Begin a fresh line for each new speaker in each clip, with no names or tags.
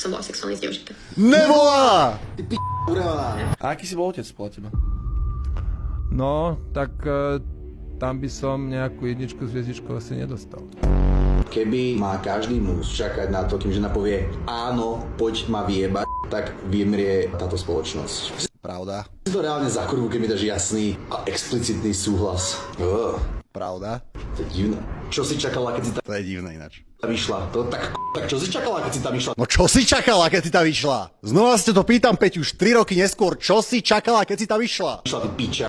som bola sexuálne zneužitá.
Nebola!
A aký si bol otec podľa teba?
No, tak tam by som nejakú jedničku s hviezdičkou asi nedostal.
Keby má každý mus čakať na to, kým žena povie áno, poď ma vyjebať, tak vymrie táto spoločnosť.
Pravda.
Si to reálne za kurvu, keď mi dáš jasný a explicitný súhlas.
Pravda.
To je divné. Čo si čakala, keď si
To je divné ináč.
tam vyšla? To tak čo si čakala, keď si tam vyšla?
No čo si čakala, keď si tam vyšla? Znova ste to pýtam, Peť, už 3 roky neskôr. Čo si čakala, keď si tam vyšla?
Vyšla ty piča.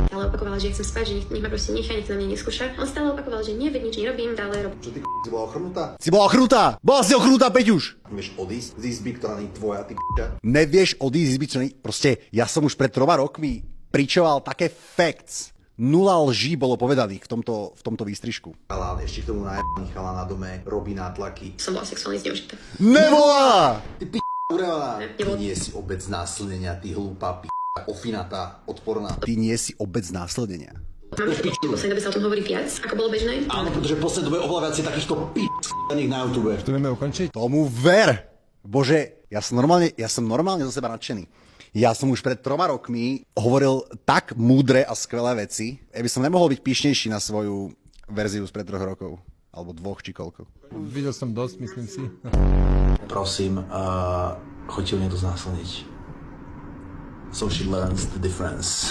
Ale opakovala, že chcem spať, že nech ma proste nechá, nech to na mne neskúša. On stále opakoval, že nie, veď nič nerobím, dále robím.
Čo ty si bola ochrnutá?
Si bola ochrnutá! Bola si ochrnutá, Peťuš!
Vieš odísť z izby, ktorá nie je tvoja, ty piča?
Nevieš odísť z izby, čo nie... Proste, ja som už pred 3 rokmi pričoval také facts. 0 lží bolo povedaných v tomto výstrižku.
Chalán, ešte k tomu najebný chalán na dome, robí nátlaky.
Som bola sexuálne zneužitá.
Nebola!
Ty urevaná. Ty
Nebol.
nie si obec násilnenia, ty hlúpa ofinatá, odporná.
Ty nie si obec následenia.
Mám že v poslednej dobe sa o tom hovorí viac, ako bolo bežné.
Áno, pretože v poslednej dobe oveľa viacej takýchto p***aných na YouTube.
To vieme ukončiť?
Tomu ver! Bože, ja som normálne zo seba nadšený. Ja som už pred 3 rokmi hovoril tak múdre a skvelé veci. Ja by som nemohol byť pyšnejší na svoju verziu z pred 3 rokov. Alebo 2 či koľko.
Videl som dosť, myslím si.
Prosím, choďte ju niekto znásilniť. So she learns the difference.